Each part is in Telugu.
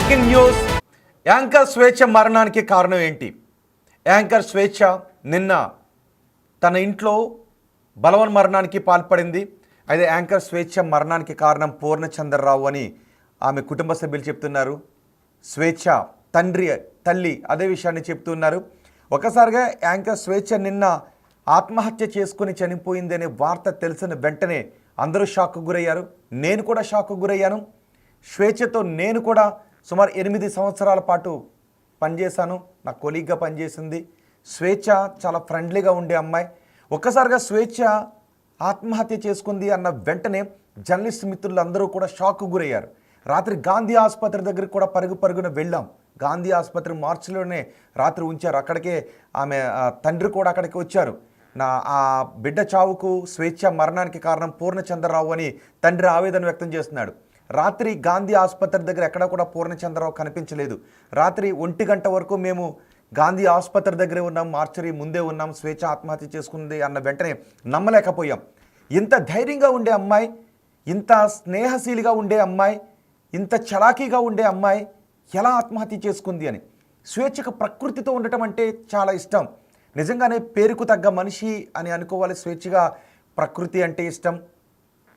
Breaking news. యాంకర్ స్వేచ్ఛ మరణానికి కారణం ఏంటి? యాంకర్ స్వేచ్ఛ నిన్న తన ఇంట్లో బలవన్ మరణానికి పాల్పడింది. అయితే యాంకర్ స్వేచ్ఛ మరణానికి కారణం పూర్ణచంద్రరావు అని ఆమె కుటుంబ సభ్యులు చెప్తున్నారు. స్వేచ్ఛ తల్లి అదే విషయాన్ని చెప్తున్నారు. ఒకసారిగా యాంకర్ స్వేచ్ఛ నిన్న ఆత్మహత్య చేసుకుని చనిపోయింది అనే వార్త తెలిసిన వెంటనే అందరూ షాక్కు గురయ్యారు. నేను కూడా షాక్కు గురయ్యాను. స్వేచ్ఛతో నేను కూడా సుమారు 8 సంవత్సరాల పాటు పనిచేశాను. నా కొలీగ్గా పనిచేసింది. స్వేచ్ఛ చాలా ఫ్రెండ్లీగా ఉండే అమ్మాయి. ఒక్కసారిగా స్వేచ్ఛ ఆత్మహత్య చేసుకుంది అన్న వెంటనే జర్నలిస్ట్ మిత్రులు అందరూ కూడా షాక్కు గురయ్యారు. రాత్రి గాంధీ ఆసుపత్రి దగ్గరికి కూడా పరుగున వెళ్ళాం. గాంధీ ఆసుపత్రి మార్చిలోనే రాత్రి ఉంచారు. అక్కడికే ఆమె తండ్రి కూడా అక్కడికి వచ్చారు. ఆ బిడ్డ చావుకు స్వేచ్ఛ మరణానికి కారణం పూర్ణచంద్రరావు అని తండ్రి ఆవేదన వ్యక్తం చేస్తున్నాడు. రాత్రి గాంధీ ఆసుపత్రి దగ్గర ఎక్కడ కూడా పూర్ణచంద్రరావు కనిపించలేదు. రాత్రి 1 గంట వరకు మేము గాంధీ ఆసుపత్రి దగ్గరే ఉన్నాం, మార్చరీ ముందే ఉన్నాం. స్వేచ్ఛ ఆత్మహత్య చేసుకుంది అన్న వెంటనే నమ్మలేకపోయాం. ఇంత ధైర్యంగా ఉండే అమ్మాయి, ఇంత స్నేహశీలిగా ఉండే అమ్మాయి, ఇంత చలాకీగా ఉండే అమ్మాయి ఎలా ఆత్మహత్య చేసుకుంది అని. స్వేచ్ఛకు ప్రకృతితో ఉండటం అంటే చాలా ఇష్టం. నిజంగానే పేరుకు తగ్గ మనిషి అని అనుకోవాలి. స్వేచ్ఛగా ప్రకృతి అంటే ఇష్టం.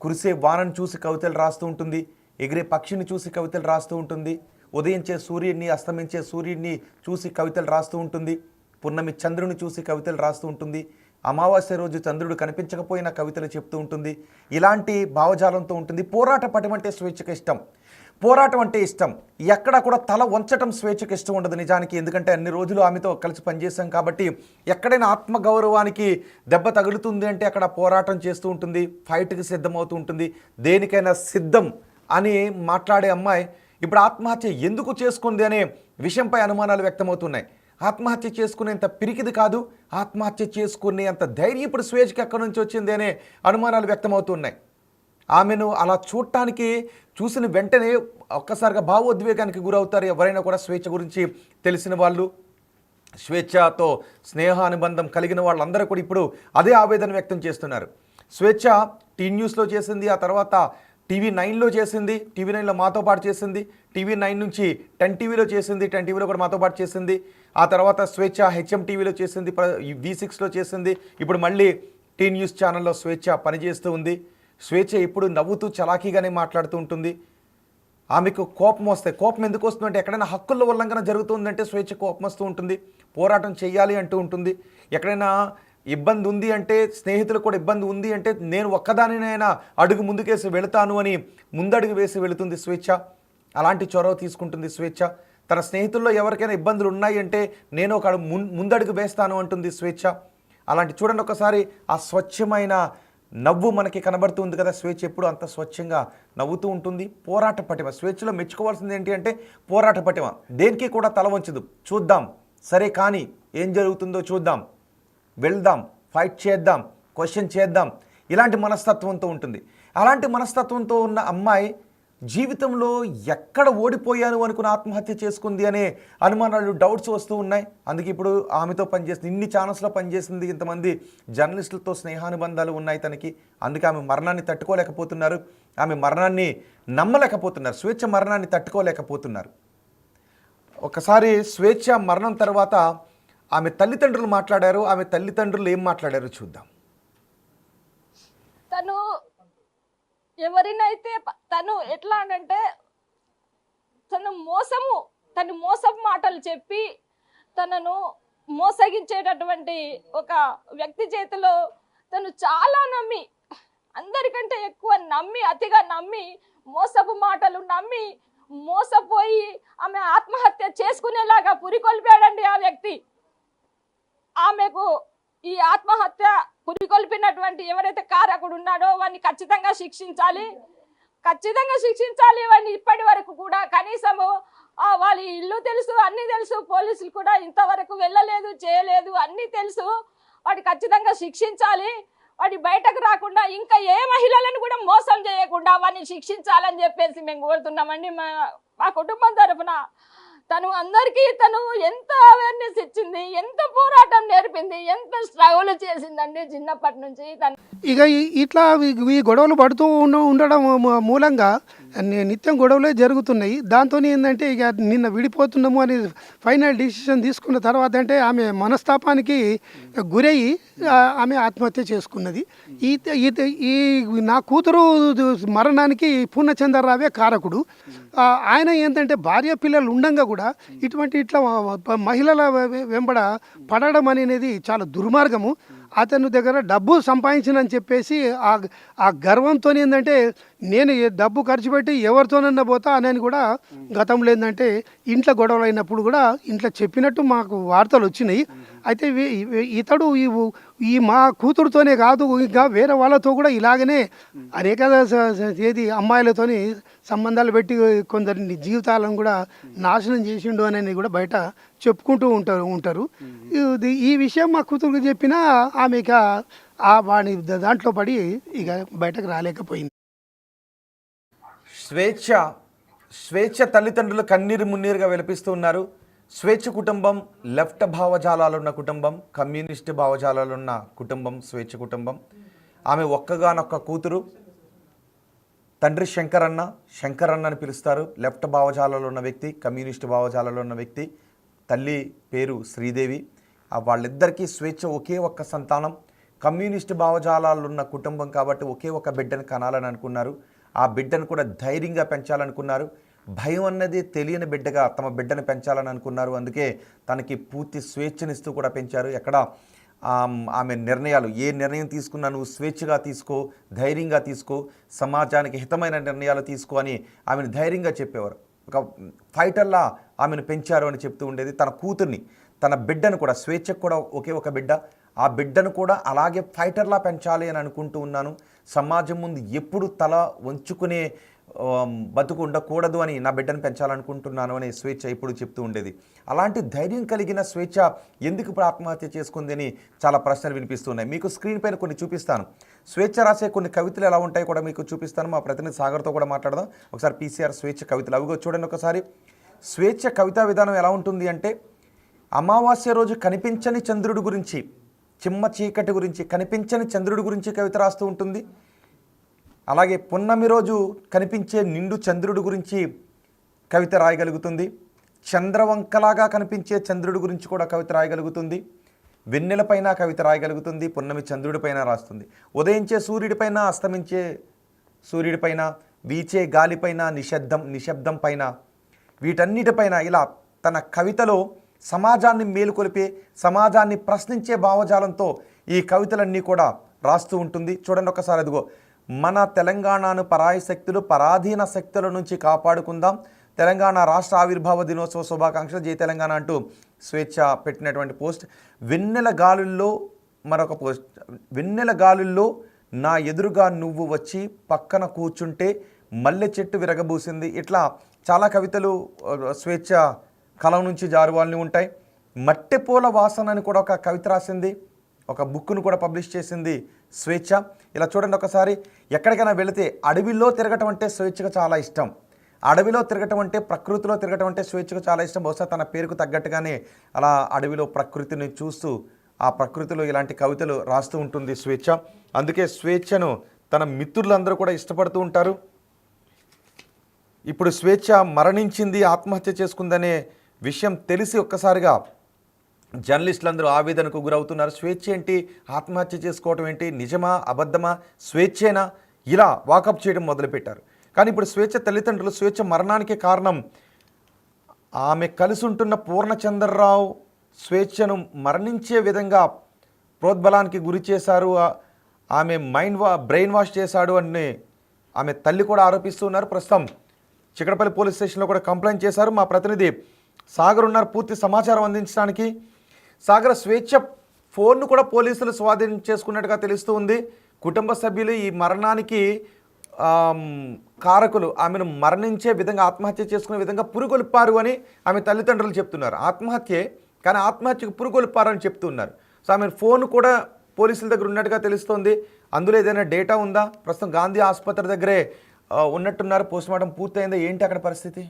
కురిసే వానను చూసి కవితలు రాస్తూ ఉంటుంది. ఎగిరే పక్షిని చూసి కవితలు రాస్తూ ఉంటుంది. ఉదయించే సూర్యుడిని, అస్తమించే సూర్యుడిని చూసి కవితలు రాస్తూ ఉంటుంది. పున్నమి చంద్రుని చూసి కవితలు రాస్తూ ఉంటుంది. అమావాస్య రోజు చంద్రుడు కనిపించకపోయినా కవితలు చెప్తూ ఉంటుంది. ఇలాంటి భావజాలంతో ఉంటుంది. పోరాట పటం అంటే స్వేచ్ఛకు ఇష్టం. పోరాటం అంటే ఇష్టం. ఎక్కడ కూడా తల వంచటం స్వేచ్ఛకు ఇష్టం ఉండదు నిజానికి. ఎందుకంటే అన్ని రోజులు ఆమెతో కలిసి పనిచేసాం కాబట్టి ఎక్కడైనా ఆత్మగౌరవానికి దెబ్బ తగులుతుంది అంటే అక్కడ పోరాటం చేస్తూ ఉంటుంది. ఫైట్కి సిద్ధమవుతూ ఉంటుంది. దేనికైనా సిద్ధం అని మాట్లాడే అమ్మాయి ఇప్పుడు ఆత్మహత్య ఎందుకు చేసుకుంది అనే విషయంపై అనుమానాలు వ్యక్తమవుతున్నాయి. ఆత్మహత్య చేసుకునేంత పిరికిది కాదు, ఆత్మహత్య చేసుకునేంత ధైర్యం ఇప్పుడు స్వేచ్ఛకి ఎక్కడి నుంచి వచ్చింది అనే అనుమానాలు వ్యక్తమవుతున్నాయి. ఆమెను అలా చూసిన వెంటనే ఒక్కసారిగా భావోద్వేగానికి గురవుతారు ఎవరైనా కూడా. స్వేచ్ఛ గురించి తెలిసిన వాళ్ళు, స్వేచ్ఛతో స్నేహానుబంధం కలిగిన వాళ్ళందరూ కూడా ఇప్పుడు అదే ఆవేదన వ్యక్తం చేస్తున్నారు. స్వేచ్ఛ టీ న్యూస్లో చేసింది, ఆ తర్వాత TV9లో చేసింది, TV9లో మాతో పాటు చేసింది, TV9 నుంచి 10 టీవీలో చేసింది, 10 టీవీలో కూడా మాతో పాటు చేసింది. ఆ తర్వాత స్వేచ్ఛ HM టీవీలో చేసింది, V6లో చేసింది. ఇప్పుడు మళ్ళీ టీ న్యూస్ ఛానల్లో స్వేచ్ఛ పనిచేస్తూ ఉంది. స్వేచ్ఛ ఇప్పుడు నవ్వుతూ చలాకీగానే మాట్లాడుతూ ఉంటుంది. ఆమెకు కోపం వస్తాయి. కోపం ఎందుకు వస్తుందంటే ఎక్కడైనా హక్కుల ఉల్లంఘన జరుగుతుందంటే స్వేచ్ఛ కోపం వస్తూ ఉంటుంది. పోరాటం చేయాలి అంటూ ఉంటుంది. ఎక్కడైనా ఇబ్బంది ఉంది అంటే, స్నేహితులు కూడా ఇబ్బంది ఉంది అంటే నేను ఒక్కదానినైనా అడుగు ముందుకేసి వెళతాను అని ముందడుగు వేసి వెళుతుంది స్వేచ్ఛ. అలాంటి చొరవ తీసుకుంటుంది స్వేచ్ఛ. తన స్నేహితుల్లో ఎవరికైనా ఇబ్బందులు ఉన్నాయి అంటే నేను ఒక ముందడుగు వేస్తాను అంటుంది స్వేచ్ఛ. అలాంటి చూడండి ఒకసారి ఆ స్వచ్ఛమైన నవ్వు మనకి కనబడుతుంది కదా. స్వేచ్ఛ ఎప్పుడు అంత స్వచ్ఛంగా నవ్వుతూ ఉంటుంది. పోరాట పటిమ. స్వేచ్ఛలో మెచ్చుకోవాల్సింది ఏంటి అంటే పోరాట పటిమ. దేనికి కూడా తల వంచదు. చూద్దాం, సరే కానీ ఏం జరుగుతుందో చూద్దాం, వెళ్దాం, ఫైట్ చేద్దాం, క్వశ్చన్ చేద్దాం, ఇలాంటి మనస్తత్వంతో ఉంటుంది. అలాంటి మనస్తత్వంతో ఉన్న అమ్మాయి జీవితంలో ఎక్కడ ఓడిపోయాను అనుకుని ఆత్మహత్య చేసుకుంది అనే అనుమానాలు, డౌట్స్ వస్తూ ఉన్నాయి. అందుకే ఇప్పుడు ఆమెతో పనిచేస్తుంది, ఇన్ని ఛానల్స్లో పనిచేసింది, ఇంతమంది జర్నలిస్టులతో స్నేహానుబంధాలు ఉన్నాయి తనకి. అందుకే ఆమె మరణాన్ని తట్టుకోలేకపోతున్నారు. ఆమె మరణాన్ని నమ్మలేకపోతున్నారు. స్వేచ్ఛ మరణాన్ని తట్టుకోలేకపోతున్నారు. ఒకసారి స్వేచ్ఛ మరణం తర్వాత ఆమె తల్లిదండ్రులు మాట్లాడారు. ఆమె తల్లిదండ్రులు ఏం మాట్లాడారు చూద్దాం. తను ఎవరినైతే తను ఎట్లా అంటే తను మోసపు మాటలు చెప్పి తనను మోసగించేటటువంటి ఒక వ్యక్తి చేతిలో తను చాలా నమ్మి, అందరికంటే ఎక్కువ నమ్మి, అతిగా నమ్మి, మోసపు మాటలు నమ్మి మోసపోయి ఆమె ఆత్మహత్య చేసుకునేలాగా పురికొల్పాడండి ఆ వ్యక్తి. ఆమెకు ఈ ఆత్మహత్య పురికొల్పినటువంటి ఎవరైతే కారకుడు ఉన్నాడో వాడిని ఖచ్చితంగా శిక్షించాలి. వాడిని ఇప్పటి వరకు కూడా కనీసము వాళ్ళ ఇల్లు తెలుసు, అన్నీ తెలుసు, పోలీసులు కూడా ఇంతవరకు వెళ్ళలేదు, చేయలేదు, అన్నీ తెలుసు. వాడిని ఖచ్చితంగా శిక్షించాలి. వాడి బయటకు రాకుండా ఇంకా ఏ మహిళలను కూడా మోసం చేయకుండా వాడిని శిక్షించాలని చెప్పేసి మేము కోరుతున్నామండి. మా కుటుంబం తరఫున తను అందరికీ తను ఎంత అవేర్నెస్ ఇచ్చింది, ఎంత పోరాటం నేర్పింది, ఎంత స్ట్రగుల్ చేసిందండి చిన్నప్పటి నుంచి తను. ఇక ఇట్లా ఈ గొడవలు పడుతూ ఉండడం మూలంగా నిత్యం గొడవలే జరుగుతున్నాయి. దాంతో ఏంటంటే ఇక నిన్న విడిపోతున్నాము అని ఫైనల్ డిసిషన్ తీసుకున్న తర్వాత అంటే ఆమె మనస్తాపానికి గురయ్యి ఆమె ఆత్మహత్య చేసుకున్నది. ఈ నా కూతురు మరణానికి పూర్ణచంద్రరావే కారకుడు. ఆయన ఏంటంటే భార్య పిల్లలు ఉండంగా కూడా ఇట్లా మహిళల వెంబడ పడడం అనేది చాలా దుర్మార్గము. అతని దగ్గర డబ్బు సంపాదించినని చెప్పేసి ఆ గర్వంతో ఏంటంటే నేను డబ్బు ఖర్చు పెట్టి ఎవరితోనన్నా పోతా అని కూడా గతంలో ఏంటంటే ఇంట్లో గొడవలు అయినప్పుడు కూడా ఇంట్లో చెప్పినట్టు మాకు వార్తలు వచ్చినాయి. అయితే ఇతడు ఈ మా కూతురుతోనే కాదు ఇంకా వేరే వాళ్ళతో కూడా ఇలాగనే అనేక అమ్మాయిలతోని సంబంధాలు పెట్టి కొందరి జీవితాలను కూడా నాశనం చేసిండు అని కూడా బయట చెప్పుకుంటూ ఉంటారు. ఈ విషయం మా కూతురుకు చెప్పినా ఆమె ఇక వాడి దాంట్లో పడి ఇక బయటకు రాలేకపోయింది. స్వేచ్ఛ తల్లిదండ్రులు కన్నీరు మున్నీరుగా విలపిస్తూ ఉన్నారు. స్వేచ్ఛ కుటుంబం లెఫ్ట్ భావజాలాలున్న కుటుంబం, కమ్యూనిస్ట్ భావజాలాలున్న కుటుంబం స్వేచ్ఛ కుటుంబం. ఆమె ఒక్కగానొక్క కూతురు. తండ్రి శంకరన్న అని పిలుస్తారు. లెఫ్ట్ భావజాలలో ఉన్న వ్యక్తి, కమ్యూనిస్ట్ భావజాలలో ఉన్న వ్యక్తి. తల్లి పేరు శ్రీదేవి. వాళ్ళిద్దరికీ స్వేచ్ఛ ఒకే ఒక్క సంతానం. కమ్యూనిస్ట్ భావజాలాలు ఉన్న కుటుంబం కాబట్టి ఒకే ఒక బిడ్డను కనాలని అనుకున్నారు. ఆ బిడ్డను కూడా ధైర్యంగా పెంచాలనుకున్నారు. భయం అన్నది తెలియని బిడ్డగా తమ బిడ్డను పెంచాలని అనుకున్నారు. అందుకే తనకి పూర్తి స్వేచ్ఛనిస్తూ కూడా పెంచారు. ఎక్కడ ఆమె నిర్ణయాలు, ఏ నిర్ణయం తీసుకున్నా నువ్వు స్వేచ్ఛగా తీసుకో, ధైర్యంగా తీసుకో, సమాజానికి హితమైన నిర్ణయాలు తీసుకో అని ఆమెను ధైర్యంగా చెప్పేవారు. ఒక ఫైటర్లా ఆమెను పెంచారు అని చెప్తూ ఉండేది. తన కూతుర్ని, తన బిడ్డను కూడా, స్వేచ్ఛకు కూడా ఒకే ఒక బిడ్డ, ఆ బిడ్డను కూడా అలాగే ఫైటర్లా పెంచాలి అని అనుకుంటూ ఉన్నాను. సమాజం ముందు ఎప్పుడు తల వంచుకునే బతుకు ఉండకూడదు అని నా బిడ్డను పెంచాలనుకుంటున్నాను అనే స్వేచ్ఛ ఎప్పుడు చెప్తూ ఉండేది. అలాంటి ధైర్యం కలిగిన స్వేచ్ఛ ఎందుకు ఇప్పుడు ఆత్మహత్య చేసుకుంది అని చాలా ప్రశ్నలు వినిపిస్తున్నాయి. మీకు స్క్రీన్ పైన కొన్ని చూపిస్తాను. స్వేచ్ఛ రాసే కొన్ని కవితలు ఎలా ఉంటాయి కూడా మీకు చూపిస్తాను. మా ప్రతినిధి సాగర్తో కూడా మాట్లాడదాం. ఒకసారి పీసీఆర్ స్వేచ్ఛ కవితలు అవిగో చూడండి ఒకసారి. స్వేచ్ఛ కవితా విధానం ఎలా ఉంటుంది అంటే, అమావాస్య రోజు కనిపించని చంద్రుడి గురించి, చిమ్మ చీకటి గురించి, కనిపించని చంద్రుడి గురించి కవిత రాస్తూ ఉంటుంది. అలాగే పున్నమి రోజు కనిపించే నిండు చంద్రుడి గురించి కవిత రాయగలుగుతుంది. చంద్రవంకలాగా కనిపించే చంద్రుడి గురించి కూడా కవిత రాయగలుగుతుంది. వెన్నెలపైన కవిత రాయగలుగుతుంది. పున్నమి చంద్రుడిపైన రాస్తుంది. ఉదయించే సూర్యుడిపైన, అస్తమించే సూర్యుడిపైన, వీచే గాలిపైన, నిశ్శబ్దం పైన, వీటన్నిటిపైన ఇలా తన కవితలో సమాజాన్ని మేలుకొలిపే, సమాజాన్ని ప్రశ్నించే భావజాలంతో ఈ కవితలన్నీ కూడా రాస్తూ ఉంటుంది. చూడండి ఒకసారి. అదిగో, మన తెలంగాణను పరాయి శక్తులు, పరాధీన శక్తుల నుంచి కాపాడుకుందాం. తెలంగాణ రాష్ట్ర ఆవిర్భావ దినోత్సవ శుభాకాంక్షలు, జై తెలంగాణ అంటూ స్వేచ్ఛ పెట్టినటువంటి పోస్ట్. వెన్నెల గాలుల్లో మరొక పోస్ట్. వెన్నెల గాలుల్లో నా ఎదురుగా నువ్వు వచ్చి పక్కన కూర్చుంటే మల్లె చెట్టు విరగబూసింది. ఇట్లా చాలా కవితలు స్వేచ్ఛ కలం నుంచి జారువాలని ఉంటాయి. మట్టెపూల వాసన అని కూడా ఒక కవిత రాసింది. ఒక బుక్ను కూడా పబ్లిష్ చేసింది స్వేచ్ఛ. ఇలా చూడండి ఒకసారి. ఎక్కడికైనా వెళితే అడవిలో తిరగటం అంటే స్వేచ్ఛకు చాలా ఇష్టం. అడవిలో తిరగటం అంటే, ప్రకృతిలో తిరగటం అంటే స్వేచ్ఛకు చాలా ఇష్టం. బహుశా తన పేరుకు తగ్గట్టుగానే అలా అడవిలో ప్రకృతిని చూస్తూ ఆ ప్రకృతిలో ఇలాంటి కవితలు రాస్తూ ఉంటుంది స్వేచ్ఛ. అందుకే స్వేచ్ఛను తన మిత్రులందరూ కూడా ఇష్టపడుతూ ఉంటారు. ఇప్పుడు స్వేచ్ఛ మరణించింది, ఆత్మహత్య చేసుకుందనే విషయం తెలిసి ఒక్కసారిగా జర్నలిస్టులందరూ ఆవేదనకు గురవుతున్నారు. స్వేచ్ఛ ఏంటి, ఆత్మహత్య చేసుకోవటం ఏంటి, నిజమా అబద్ధమా, స్వేచ్ఛేనా, ఇలా వాకప్ చేయడం మొదలుపెట్టారు. కానీ ఇప్పుడు స్వేచ్ఛ తల్లిదండ్రులు స్వేచ్ఛ మరణానికి కారణం ఆమె కలిసి ఉంటున్న పూర్ణచంద్రరావు స్వేచ్ఛను మరణించే విధంగా ప్రోద్బలానికి గురి చేశారు, ఆమె బ్రెయిన్ వాష్ చేశాడు అని ఆమె తల్లి కూడా ఆరోపిస్తున్నారు. ప్రస్తుతం చిక్కడపల్లి పోలీస్ స్టేషన్లో కూడా కంప్లైంట్ చేశారు. మా ప్రతినిధి సాగర్ ఉన్నారు పూర్తి సమాచారం అందించడానికి. సాగర్, స్వేచ్ఛ ఫోన్ను కూడా పోలీసులు స్వాధీనం చేసుకున్నట్టుగా తెలుస్తూ ఉంది. కుటుంబ సభ్యులు ఈ మరణానికి కారకులు ఆమెను మరణించే విధంగా, ఆత్మహత్య చేసుకునే విధంగా పురుగొల్పారు అని ఆమె తల్లిదండ్రులు చెప్తున్నారు. ఆత్మహత్యే, కానీ ఆత్మహత్యకు పురుగొల్పారు అని చెప్తున్నారు. సో ఆమె ఫోన్ కూడా పోలీసుల దగ్గర ఉన్నట్టుగా తెలుస్తోంది. అందులో ఏదైనా డేటా ఉందా? ప్రస్తుతం గాంధీ ఆసుపత్రి దగ్గరే ఉన్నట్టున్నారు. పోస్ట్మార్టం పూర్తయిందా? ఏంటి అక్కడ పరిస్థితి?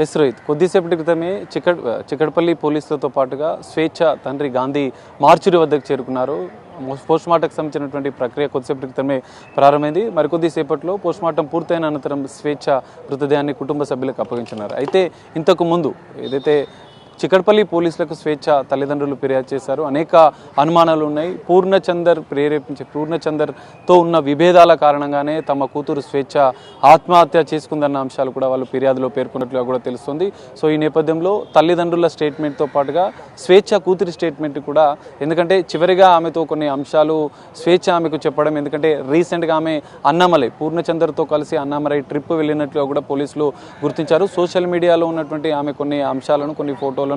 ఎస్ రోహిత్, కొద్దిసేపటి క్రితమే చిక్కడపల్లి పోలీసులతో పాటుగా స్వేచ్ఛ తండ్రి గాంధీ మార్చురి వద్దకు చేరుకున్నారు. పోస్ట్మార్టంకి సంబంధించినటువంటి ప్రక్రియ కొద్దిసేపటి క్రితమే ప్రారంభమైంది. మరికొద్దిసేపట్లో పోస్ట్మార్టం పూర్తయిన అనంతరం స్వేచ్ఛ మృతదేహాన్ని కుటుంబ సభ్యులకు అప్పగించినారు. అయితే ఇంతకు ముందు ఏదైతే చిక్కడపల్లి పోలీసులకు స్వేచ్ఛ తల్లిదండ్రులు ఫిర్యాదు చేశారు. అనేక అనుమానాలు ఉన్నాయి. పూర్ణచందర్తో ఉన్న విభేదాల కారణంగానే తమ కూతురు స్వేచ్ఛ ఆత్మహత్య చేసుకుందన్న అంశాలు కూడా వాళ్ళు ఫిర్యాదులో పేర్కొన్నట్లుగా కూడా తెలుస్తుంది. సో ఈ నేపథ్యంలో తల్లిదండ్రుల స్టేట్మెంట్తో పాటుగా స్వేచ్ఛ కూతురి స్టేట్మెంట్ కూడా, ఎందుకంటే చివరిగా ఆమెతో కొన్ని అంశాలు స్వేచ్ఛ ఆమెకు చెప్పడం, ఎందుకంటే రీసెంట్గా ఆమె అన్నామలై పూర్ణచందర్తో కలిసి అన్నామలై ట్రిప్ వెళ్ళినట్లుగా కూడా పోలీసులు గుర్తించారు. సోషల్ మీడియాలో ఉన్నటువంటి ఆమె కొన్ని అంశాలను, కొన్ని ఫోటోలను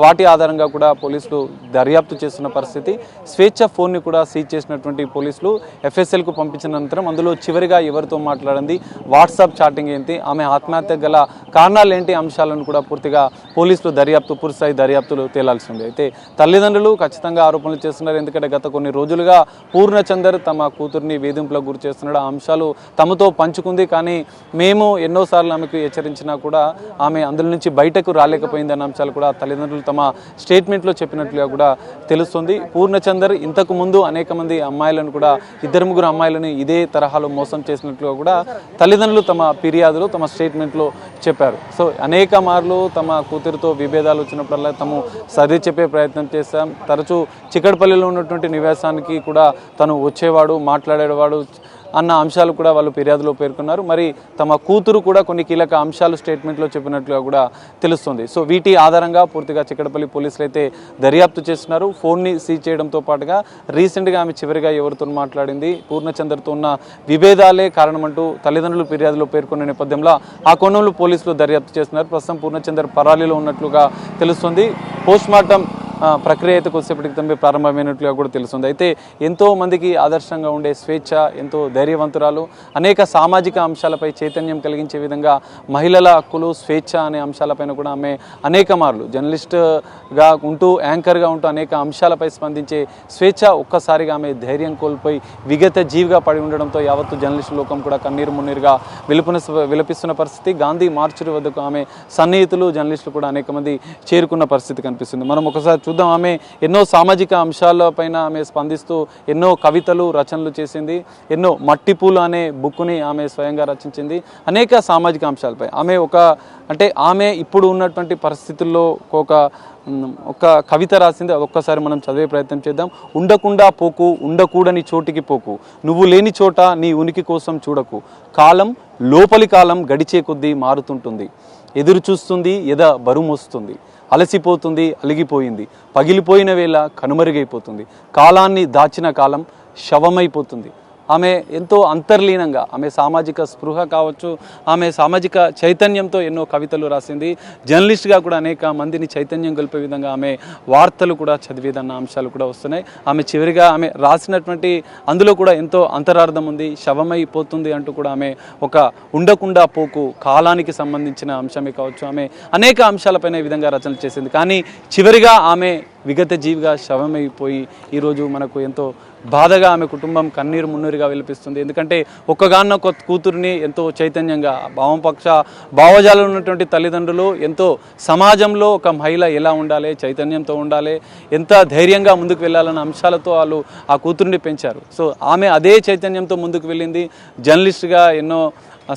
వాటి ఆధారంగా కూడా పోలీసులు దర్యాప్తు చేస్తున్న పరిస్థితి. స్వేచ్ఛ ఫోన్ని కూడా సీజ్ చేసినటువంటి పోలీసులు ఎఫ్ఎస్ఎల్కు పంపించిన అనంతరం అందులో చివరిగా ఎవరితో మాట్లాడింది, వాట్సాప్ చాటింగ్ ఏంటి, ఆమె ఆత్మహత్య గల కారణాలు ఏంటి అంశాలను కూడా పూర్తిగా పోలీసులు పూర్తిస్థాయి దర్యాప్తులు తేలాల్సి ఉంది. అయితే తల్లిదండ్రులు ఖచ్చితంగా ఆరోపణలు చేస్తున్నారు. ఎందుకంటే గత కొన్ని రోజులుగా పూర్ణచందర్ తమ కూతుర్ని వేధింపులకు గురి చేస్తున్నాడు. ఆ అంశాలు తమతో పంచుకుంది, కానీ మేము ఎన్నోసార్లు ఆమెకు హెచ్చరించినా కూడా ఆమె అందులో నుంచి బయటకు రాలేకపోయిందన్న అంశాలు కూడా తల్లిదండ్రులు తమ స్టేట్మెంట్లో చెప్పినట్లుగా కూడా తెలుస్తుంది. పూర్ణచందర్ ఇంతకు ముందు అనేక మంది అమ్మాయిలను కూడా, 2-3 అమ్మాయిలను ఇదే తరహాలో మోసం చేసినట్లుగా కూడా తల్లిదండ్రులు తమ ఫిర్యాదులో, తమ స్టేట్మెంట్లో చెప్పారు. సో అనేక మార్లు తమ కూతురితో విభేదాలు వచ్చినప్పుడల్లా తాము సర్ది చెప్పే ప్రయత్నం చేశాం. తరచూ చిక్కడపల్లిలో ఉన్నటువంటి నివాసానికి కూడా తను వచ్చేవాడు, మాట్లాడేవాడు అన్న అంశాలు కూడా వాళ్ళు ఫిర్యాదులో పేర్కొన్నారు. మరి తమ కూతురు కూడా కొన్ని కీలక అంశాలు స్టేట్మెంట్లో చెప్పినట్లుగా కూడా తెలుస్తుంది. సో వీటి ఆధారంగా పూర్తిగా చిక్కడపల్లి పోలీసులు అయితే దర్యాప్తు చేస్తున్నారు. ఫోన్ని సీజ్ చేయడంతో పాటుగా రీసెంట్గా ఆమె చివరిగా ఎవరితో మాట్లాడింది, పూర్ణచందర్తో ఉన్న విభేదాలే కారణమంటూ తల్లిదండ్రులు ఫిర్యాదులో పేర్కొన్న నేపథ్యంలో ఆ కోణంలో పోలీసులు దర్యాప్తు చేస్తున్నారు. ప్రస్తుతం పూర్ణచందర్ పరారీలో ఉన్నట్లుగా తెలుస్తుంది. పోస్ట్మార్టం ప్రక్రియ అయితే కొద్దిసేపటి క్రితమే ప్రారంభమైనట్లుగా కూడా తెలుస్తుంది. అయితే ఎంతో మందికి ఆదర్శంగా ఉండే స్వేచ్ఛ ఎంతో ధైర్యవంతురాలు, అనేక సామాజిక అంశాలపై చైతన్యం కలిగించే విధంగా మహిళల హక్కులు, స్వేచ్ఛ అనే అంశాలపైన కూడా ఆమె అనేక మార్లు జర్నలిస్ట్గా ఉంటూ, యాంకర్గా ఉంటూ అనేక అంశాలపై స్పందించే స్వేచ్ఛ ఒక్కసారిగా ఆమె ధైర్యం కోల్పోయి విగత జీవిగా పడి ఉండడంతో యావత్తు జర్నలిస్టు లోకం కూడా కన్నీరు మున్నీరుగా విలపిస్తున్న పరిస్థితి. గాంధీ మార్చురి వద్దకు ఆమె సన్నిహితులు, జర్నలిస్టులు కూడా అనేక మంది చేరుకున్న పరిస్థితి కనిపిస్తుంది. మనం ఒకసారి చూద్దాం. ఆమె ఎన్నో సామాజిక అంశాలపైన ఆమె స్పందిస్తూ ఎన్నో కవితలు, రచనలు చేసింది. ఎన్నో మట్టిపూలు అనే బుక్ని ఆమె స్వయంగా రచించింది. అనేక సామాజిక అంశాలపై ఆమె ఇప్పుడు ఉన్నటువంటి పరిస్థితుల్లో ఒక కవిత రాసింది. అదొక్కసారి మనం చదివే ప్రయత్నం చేద్దాం. ఉండకుండా పోకు, ఉండకూడని చోటికి పోకు, నువ్వు లేని చోట నీ ఉనికి కోసం చూడకు, కాలం లోపలి కాలం గడిచే కొద్దీ మారుతుంటుంది, ఎదురు చూస్తుంది, ఎద బరువు మోస్తుంది, అలసిపోతుంది, అలిగిపోయింది, పగిలిపోయిన వేళ కనుమరుగైపోతుంది, కాలాన్ని దాచిన కాలం శవమైపోతుంది. ఆమె ఎంతో అంతర్లీనంగా ఆమె సామాజిక స్పృహ కావచ్చు, ఆమె సామాజిక చైతన్యంతో ఎన్నో కవితలు రాసింది. జర్నలిస్ట్గా కూడా అనేక మందిని చైతన్యం కలిపే విధంగా ఆమె వార్తలు కూడా చదివేదన్న అంశాలు కూడా వస్తున్నాయి. ఆమె చివరిగా ఆమె రాసినటువంటి అందులో కూడా ఎంతో అంతరార్థం ఉంది. శవమైపోతుంది అంటూ కూడా ఆమె ఒక ఉండకుండా పోకు, కాలానికి సంబంధించిన అంశమే కావచ్చు, ఆమె అనేక అంశాలపైన ఈ విధంగా రచనలు చేసింది. కానీ చివరిగా ఆమె విగత జీవిగా శవమైపోయి ఈరోజు మనకు ఎంతో బాధగా ఆమె కుటుంబం కన్నీరు మున్నీరుగా విలపిస్తుంది. ఎందుకంటే ఒక్కగానొక్క కూతురిని ఎంతో చైతన్యంగా భావజాలంలో ఉన్నటువంటి తల్లిదండ్రులు ఎంతో సమాజంలో ఒక మహిళ ఎలా ఉండాలి, చైతన్యంతో ఉండాలి, ఎంత ధైర్యంగా ముందుకు వెళ్ళాలన్న అంశాలతో వాళ్ళు ఆ కూతురిని పెంచారు. సో ఆమె అదే చైతన్యంతో ముందుకు వెళ్ళింది. జర్నలిస్ట్గా ఎన్నో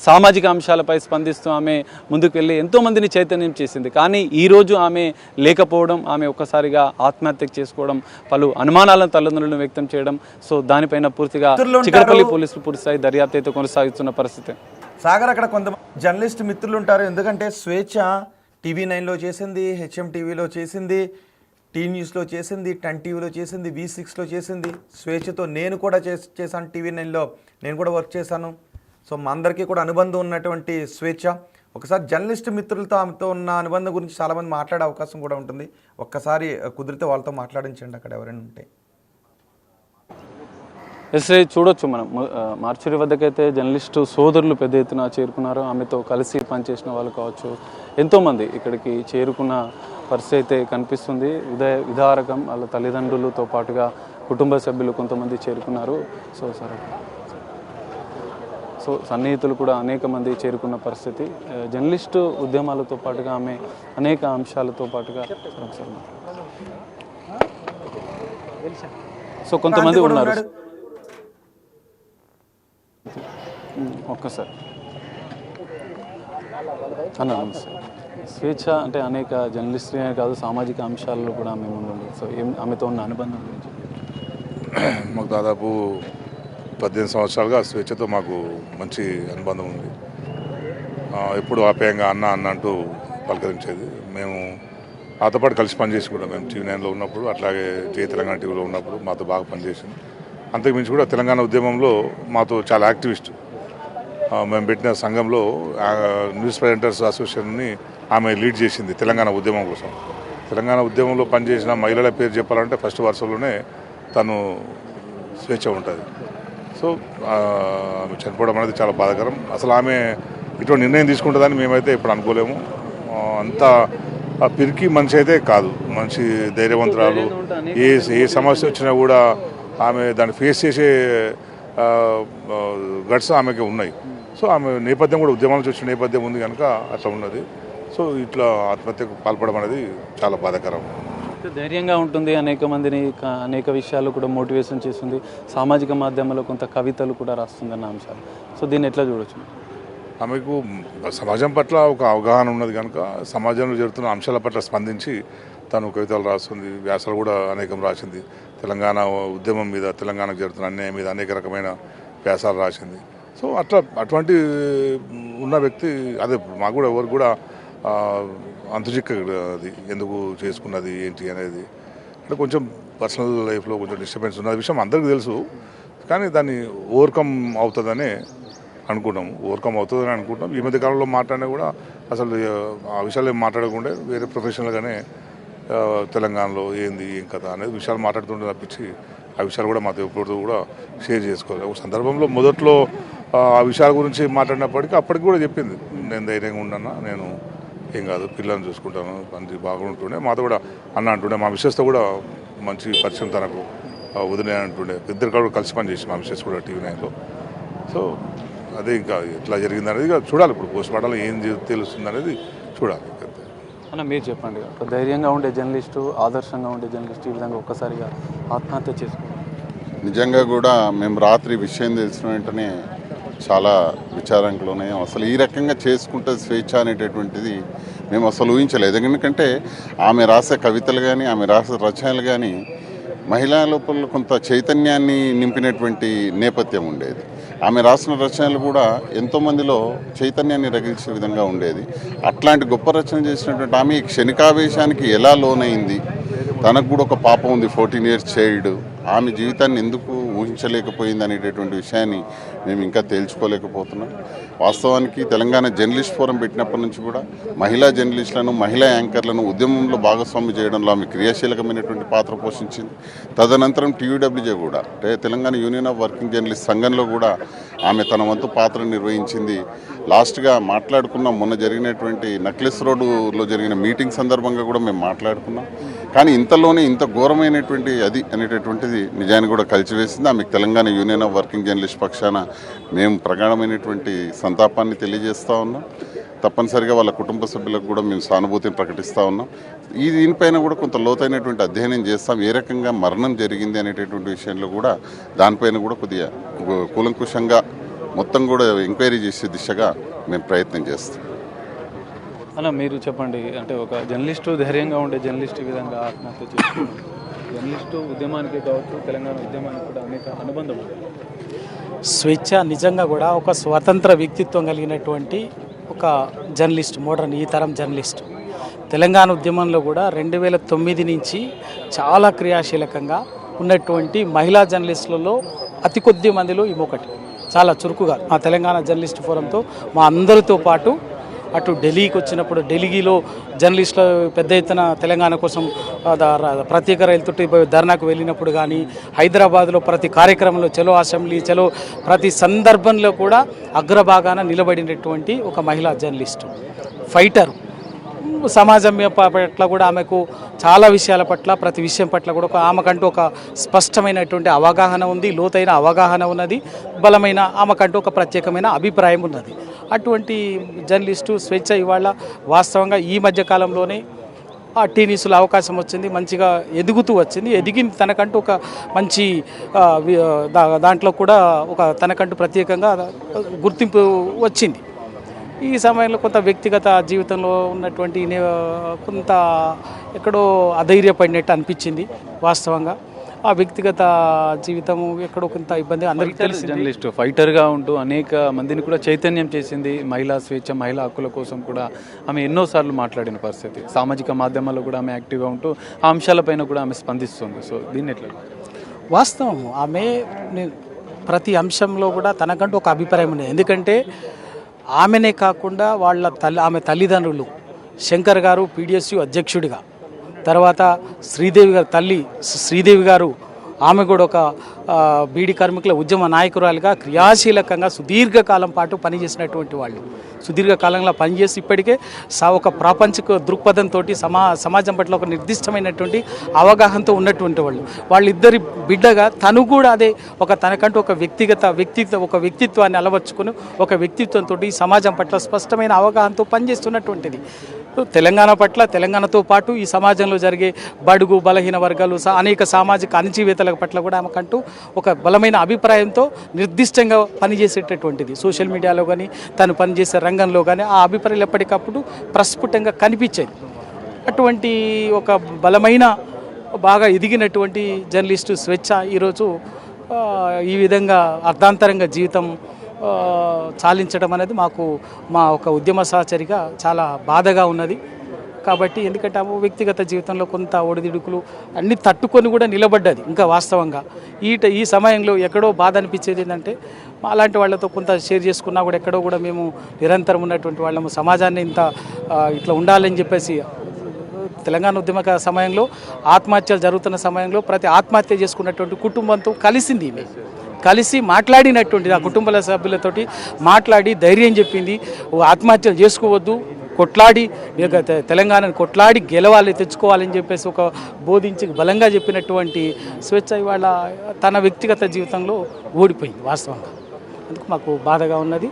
సామాజిక అంశాలపై స్పందిస్తూ ఆమె ముందుకు వెళ్ళి ఎంతోమందిని చైతన్యం చేసింది. కానీ ఈరోజు ఆమె లేకపోవడం, ఆమె ఒక్కసారిగా ఆత్మహత్య చేసుకోవడం, పలు అనుమానాలను తల్లిదండ్రులను వ్యక్తం చేయడం, సో దానిపైన పూర్తిగా చిక్కడపల్లి పోలీసులు పూర్తిస్థాయి దర్యాప్తు అయితే కొనసాగిస్తున్న పరిస్థితి. సాగర్, అక్కడ కొంతమంది జర్నలిస్ట్ మిత్రులు ఉంటారు. ఎందుకంటే స్వేచ్ఛ TV9లో చేసింది, HM టీవీలో చేసింది, టీ న్యూస్లో చేసింది, 10 టీవీలో చేసింది, V6లో చేసింది. స్వేచ్ఛతో నేను కూడా చేశాను, TV9లో నేను కూడా వర్క్ చేశాను. సో మా అందరికీ కూడా అనుబంధం ఉన్నటువంటి స్వేచ్ఛ. ఒకసారి జర్నలిస్ట్ మిత్రులతో ఆమెతో ఉన్న అనుబంధం గురించి చాలామంది మాట్లాడే అవకాశం కూడా ఉంటుంది. ఒక్కసారి కుదిరితే వాళ్ళతో మాట్లాడించండి అక్కడ ఎవరైనా ఉంటే. ఎస్ఐ చూడొచ్చు మనం మార్చురి వద్దకైతే జర్నలిస్టు సోదరులు పెద్ద ఎత్తున చేరుకున్నారు. ఆమెతో కలిసి పనిచేసిన వాళ్ళు కావచ్చు, ఎంతోమంది ఇక్కడికి చేరుకున్న పరిస్థితి అయితే కనిపిస్తుంది. విధారకం వాళ్ళ తల్లిదండ్రులతో పాటుగా కుటుంబ సభ్యులు కొంతమంది చేరుకున్నారు. సో సో సన్నిహితులు కూడా అనేక మంది చేరుకున్న పరిస్థితి. జర్నలిస్టు ఉద్యమాలతో పాటుగా ఆమె అనేక అంశాలతో పాటుగా సో కొంతమంది ఉన్నారు. ఒక్కసారి అన్న నమస్తే. స్వేచ్ఛ అంటే అనేక జర్నలిస్టులే కాదు సామాజిక అంశాలలో కూడా ఆమె ముందుంది. సో ఆమెతో ఉన్న అనుబంధం గురించి మాకు దాదాపు 18 సంవత్సరాలుగా స్వేచ్ఛతో మాకు మంచి అనుబంధం ఉంది. ఎప్పుడు ఆప్యాయంగా అన్న అంటూ పలకరించేది. మేము మాతో పాటు కలిసి పనిచేసి కూడా మేము TV9లో ఉన్నప్పుడు, అట్లాగే జై తెలంగాణ టీవీలో ఉన్నప్పుడు మాతో బాగా పనిచేసింది. అంతకుమించి కూడా తెలంగాణ ఉద్యమంలో మాతో చాలా యాక్టివిస్ట్. మేము పెట్టిన సంఘంలో న్యూస్ ప్రెజెంటర్స్ అసోసియేషన్ని ఆమె లీడ్ చేసింది తెలంగాణ ఉద్యమం కోసం. తెలంగాణ ఉద్యమంలో పనిచేసిన మహిళల పేరు చెప్పాలంటే ఫస్ట్ వరుసలోనే తను స్వేచ్ఛ ఉంటుంది. సో ఆమె చనిపోవడం అనేది చాలా బాధాకరం. అసలు ఆమె ఇటువంటి నిర్ణయం తీసుకుంటుందని మేమైతే ఇప్పుడు అనుకోలేము. అంత పిరికి మనిషి అయితే కాదు, మంచి ధైర్యవంతురాలు. ఏ సమస్య వచ్చినా కూడా ఆమె దాన్ని ఫేస్ చేసే గట్స్ ఆమెకి ఉన్నాయి. సో ఆమె నేపథ్యం కూడా ఉద్యమం నుంచి వచ్చిన నేపథ్యం ఉంది కనుక అట్లా ఉన్నది. సో ఇట్లా ఆత్మహత్యకు పాల్పడడం అనేది చాలా బాధాకరం. ధైర్యంగా ఉంటుంది, అనేక మందిని అనేక విషయాలు కూడా మోటివేషన్ చేస్తుంది, సామాజిక మాధ్యమంలో కొంత కవితలు కూడా రాస్తుందన్న అంశాలు. సో దీన్ని ఎట్లా చూడొచ్చు? ఆమెకు సమాజం పట్ల ఒక అవగాహన ఉన్నది కనుక సమాజంలో జరుగుతున్న అంశాల పట్ల స్పందించి తను కవితలు రాస్తుంది, వ్యాసాలు కూడా అనేకం రాసింది. తెలంగాణ ఉద్యమం మీద, తెలంగాణకు జరుగుతున్న అన్యాయం మీద అనేక రకమైన వ్యాసాలు రాసింది. సో అటువంటి ఉన్న వ్యక్తి అదే మాకు కూడా ఎవరు కూడా అంతుచిక్కది ఎందుకు చేసుకున్నది ఏంటి అనేది. అంటే కొంచెం పర్సనల్ లైఫ్లో కొంచెం డిస్టర్బెన్స్ ఉన్న విషయం అందరికీ తెలుసు, కానీ దాన్ని ఓవర్కమ్ అవుతుందనే అనుకుంటాం. ఓవర్కమ్ అవుతుందని అనుకుంటాం. ఈ మధ్య కాలంలో మాట్లాడినా కూడా అసలు ఆ విషయాలు ఏం మాట్లాడకుండా వేరే ప్రొఫెషనల్గానే తెలంగాణలో ఏంది ఏం కథ అనేది విషయాలు మాట్లాడుతుంటే తప్పించి ఆ విషయాలు కూడా మాతో ఎప్పుడు కూడా షేర్ చేసుకోవాలి. ఒక సందర్భంలో మొదట్లో ఆ విషయాల గురించి మాట్లాడినప్పటికీ అప్పటికి కూడా చెప్పింది, నేను ధైర్యంగా ఉండన్నా, నేను ఏం కాదు, పిల్లల్ని చూసుకుంటాను, మంచి బాగుంటుండే. మాతో కూడా అన్న అంటుండే. మా మిస్సెస్తో కూడా మంచి పరిచయం తనకు వదిలే అంటుండే. ఇద్దరు కూడా కలిసి పని చేసి మా మిస్సెస్ కూడా TV9లో. సో అదే ఇంకా ఎట్లా జరిగింది అనేది చూడాలి. ఇప్పుడు పోస్ట్ మార్టంలో ఏం తెలుస్తుంది అనేది చూడాలి. అన్న మీరు చెప్పండి, ఒక ధైర్యంగా ఉండే జర్నలిస్టు, ఆదర్శంగా ఉండే జర్నలిస్టు ఈ విధంగా ఒక్కసారిగా ఆత్మహత్య చేసుకున్నారు. నిజంగా కూడా మేము రాత్రి విషయం తెలిసిన వెంటనే చాలా విచారంగా ఉన్నాం. అసలు ఈ రకంగా చేసుకుంటే స్వేచ్ఛ అనేటటువంటిది మేము అసలు ఊహించలేదు. ఎందుకంటే ఆమె రాసే కవితలు కానీ, ఆమె రాసే రచనలు కానీ మహిళా లోపల కొంత చైతన్యాన్ని నింపినటువంటి నేపథ్యం ఉండేది. ఆమె రాసిన రచనలు కూడా ఎంతోమందిలో చైతన్యాన్ని రగిల్చే విధంగా ఉండేది. అట్లాంటి గొప్ప రచన చేసినటువంటి ఆమె క్షణికావేశానికి ఎలా లోనైంది, తనకు కూడా ఒక పాప ఉంది, 14 years చైల్డ్, ఆమె జీవితాన్ని ఎందుకు ఊహించలేకపోయింది అనేటటువంటి విషయాన్ని మేము ఇంకా తేల్చుకోలేకపోతున్నాం. వాస్తవానికి తెలంగాణ జర్నలిస్ట్ ఫోరం పెట్టినప్పటి నుంచి కూడా మహిళా జర్నలిస్టులను, మహిళా యాంకర్లను ఉద్యమంలో భాగస్వామి చేయడంలో ఆమె క్రియాశీలకమైనటువంటి పాత్ర పోషించింది. తదనంతరం TUWJ కూడా, అంటే Telangana union of working journalist సంఘంలో కూడా ఆమె తన వంతు పాత్ర నిర్వహించింది. లాస్ట్గా మాట్లాడుకున్నాం, మొన్న జరిగినటువంటి నక్లెస్ రోడ్డులో జరిగిన మీటింగ్ సందర్భంగా కూడా మేము మాట్లాడుకున్నాం. కానీ ఇంతలోనే ఇంత ఘోరమైనటువంటి అది అనేటటువంటిది నిజాన్ని కూడా కలిసివేసింది. ఆమెకు Telangana union of working journalist పక్షాన మేము ప్రగాఢమైనటువంటి సంతాపాన్ని తెలియజేస్తూ ఉన్నాం. తప్పనిసరిగా వాళ్ళ కుటుంబ సభ్యులకు కూడా మేము సానుభూతిని ప్రకటిస్తూ ఉన్నాం. దీనిపైన కూడా కొంత లోతైనటువంటి అధ్యయనం చేస్తాం. ఏ రకంగా మరణం జరిగింది అనేటటువంటి విషయంలో కూడా దానిపైన కూడా కొద్దిగా కూలంకుషంగా మొత్తం కూడా ఎంక్వైరీ చేసే దిశగా మేము ప్రయత్నం చేస్తాం. అన్న మీరు చెప్పండి, అంటే ఒక జర్నలిస్టు, ధైర్యంగా ఉండే జర్నలిస్ట్ ఈ విధంగా ఆత్మహత్య చేసుకున్నారు. జర్నలిస్టు ఉద్యమానికి కావచ్చు, తెలంగాణ ఉద్యమానికి కూడా అనేక అనుబంధం ఉంది. స్వేచ్ఛ నిజంగా కూడా ఒక స్వతంత్ర వ్యక్తిత్వం కలిగినటువంటి ఒక జర్నలిస్ట్, మోడర్న్ ఈ తరం జర్నలిస్ట్. తెలంగాణ ఉద్యమంలో కూడా 2009 నుంచి చాలా క్రియాశీలకంగా ఉన్నటువంటి మహిళా జర్నలిస్టులలో అతి కొద్ది మందిలో ఈమె చాలా చురుకుగా మా తెలంగాణ జర్నలిస్ట్ ఫోరంతో మా అందరితో పాటు అటు ఢిల్లీకి వచ్చినప్పుడు, ఢిల్లీలో జర్నలిస్టులు పెద్ద ఎత్తున తెలంగాణ కోసం ప్రత్యేక రైలుతోటి ధర్నాకు వెళ్ళినప్పుడు కానీ, హైదరాబాద్లో ప్రతి కార్యక్రమంలో, చలో అసెంబ్లీ, చలో ప్రతి సందర్భంలో కూడా అగ్రభాగాన నిలబడినటువంటి ఒక మహిళా జర్నలిస్టు, ఫైటరు, సమాజం పట్ల కూడా ఆమెకు చాలా విషయాల పట్ల ప్రతి విషయం పట్ల కూడా ఆమెకంటూ ఒక స్పష్టమైనటువంటి అవగాహన ఉంది, లోతైన అవగాహన ఉన్నది, బలమైన ఆమెకంటూ ఒక ప్రత్యేకమైన అభిప్రాయం ఉన్నది. అటువంటి జర్నలిస్టు స్వేచ్ఛ ఇవాళ వాస్తవంగా ఈ మధ్య కాలంలోనే ఆ టీనీసులో అవకాశం వచ్చింది, మంచిగా ఎదుగుతూ వచ్చింది. ఎదిగి తనకంటూ ఒక మంచి దాంట్లో కూడా ఒక తనకంటూ ప్రత్యేకంగా గుర్తింపు వచ్చింది. ఈ సమయంలో కొంత వ్యక్తిగత జీవితంలో ఉన్నటువంటి కొంత ఎక్కడో అధైర్యపడినట్టు అనిపించింది. వాస్తవంగా ఆ వ్యక్తిగత జీవితం ఎక్కడో కొంత ఇబ్బంది అందరికీ తెలిసి జర్నలిస్ట్ ఫైటర్గా ఉంటూ అనేక మందిని కూడా చైతన్యం చేసింది. మహిళా స్వేచ్ఛ, మహిళా హక్కుల కోసం కూడా ఆమె ఎన్నోసార్లు మాట్లాడిన పరిస్థితి. సామాజిక మాధ్యమాల్లో కూడా ఆమె యాక్టివ్గా ఉంటూ ఆ అంశాలపైన కూడా ఆమె స్పందిస్తుంది. సో దీన్ని ఎట్లా? వాస్తవం ఆమె ప్రతి అంశంలో కూడా తనకంటూ ఒక అభిప్రాయం ఉంది. ఎందుకంటే ఆమెనే కాకుండా ఆమె తల్లిదండ్రులు శంకర్ గారు PDSU అధ్యక్షుడిగా, తర్వాత శ్రీదేవి గారు తల్లి శ్రీదేవి గారు ఆమె కూడా ఒక బీడీ కార్మికుల ఉద్యమ నాయకురాలుగా క్రియాశీలకంగా సుదీర్ఘకాలం పాటు పనిచేసినటువంటి వాళ్ళు. సుదీర్ఘకాలంలో పనిచేసి ఇప్పటికే ఒక ప్రాపంచిక దృక్పథంతో సమాజం పట్ల ఒక నిర్దిష్టమైనటువంటి అవగాహనతో ఉన్నటువంటి వాళ్ళు. వాళ్ళిద్దరి బిడ్డగా తను కూడా అదే తనకంటూ ఒక వ్యక్తిత్వాన్ని అలవర్చుకుని ఒక వ్యక్తిత్వంతో ఈ సమాజం పట్ల స్పష్టమైన అవగాహనతో పనిచేస్తున్నటువంటిది. తెలంగాణతో పాటు ఈ సమాజంలో జరిగే బడుగు బలహీన వర్గాలు అనేక సామాజిక అణచివేతల పట్ల కూడా ఆమెకంటూ ఒక బలమైన అభిప్రాయంతో నిర్దిష్టంగా పనిచేసేటటువంటిది. సోషల్ మీడియాలో కానీ తను పనిచేసే రంగంలో కానీ ఆ అభిప్రాయాలు ఎప్పటికప్పుడు ప్రస్ఫుటంగా కనిపించేది. అటువంటి ఒక బలమైన బాగా ఎదిగినటువంటి జర్నలిస్టు స్వేచ్ఛ ఈరోజు ఈ విధంగా అర్ధాంతరంగా జీవితం చాలించడం అనేది మా ఒక ఉద్యమ సహచరిగా చాలా బాధగా ఉన్నది. కాబట్టి ఎందుకంటే ఆమె వ్యక్తిగత జీవితంలో కొంత ఒడిదుడుకులు అన్నీ తట్టుకొని కూడా నిలబడ్డది. ఇంకా వాస్తవంగా ఈ సమయంలో ఎక్కడో బాధ అనిపించేది ఏంటంటే అలాంటి వాళ్ళతో కొంత షేర్ చేసుకున్నా కూడా ఎక్కడో కూడా మేము నిరంతరం ఉన్నటువంటి వాళ్ళము సమాజాన్ని ఇట్లా ఉండాలని చెప్పేసి తెలంగాణ ఉద్యమ సమయంలో ఆత్మహత్యలు జరుగుతున్న సమయంలో ప్రతి ఆత్మహత్య చేసుకున్నటువంటి కుటుంబంతో కలిసి మాట్లాడినటువంటి ఆ కుటుంబాల సభ్యులతోటి మాట్లాడి ధైర్యం చెప్పింది. ఆత్మహత్యలు చేసుకోవద్దు, కొట్లాడి తెలంగాణను కొట్లాడి గెలవాలి, తెచ్చుకోవాలని చెప్పేసి బోధించి బలంగా చెప్పినటువంటి స్వేచ్ఛ ఇవాళ తన వ్యక్తిగత జీవితంలో ఓడిపోయింది. వాస్తవంగా అందుకు మాకు బాధగా ఉన్నది.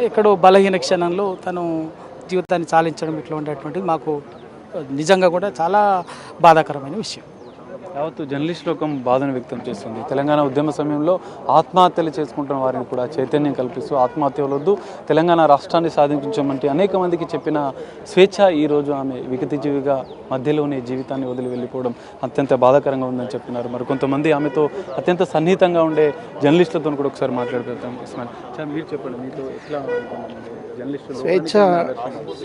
ఎక్కడో బలహీన క్షణంలో తను జీవితాన్ని చాలించడం ఇట్లా ఉండేటువంటిది మాకు నిజంగా కూడా చాలా బాధాకరమైన విషయం. యావత్తు జర్నలిస్ట్ లోకం బాధను వ్యక్తం చేస్తుంది. తెలంగాణ ఉద్యమ సమయంలో ఆత్మహత్యలు చేసుకుంటున్న వారిని కూడా చైతన్యం కల్పిస్తూ ఆత్మహత్యలు వద్దు, తెలంగాణ రాష్ట్రాన్ని సాధించమంటే అనేక మందికి చెప్పిన స్వేచ్ఛ ఈరోజు ఆమె వికృతిజీవిగా మధ్యలోనే జీవితాన్ని వదిలి వెళ్ళిపోవడం అత్యంత బాధాకరంగా ఉందని చెప్తున్నారు. మరి కొంతమంది ఆమెతో అత్యంత సన్నిహితంగా ఉండే జర్నలిస్టులతో కూడా ఒకసారి మాట్లాడుకుంటాం. ఇస్మాయిల్, మీరు చెప్పండి, మీతో ఎట్లా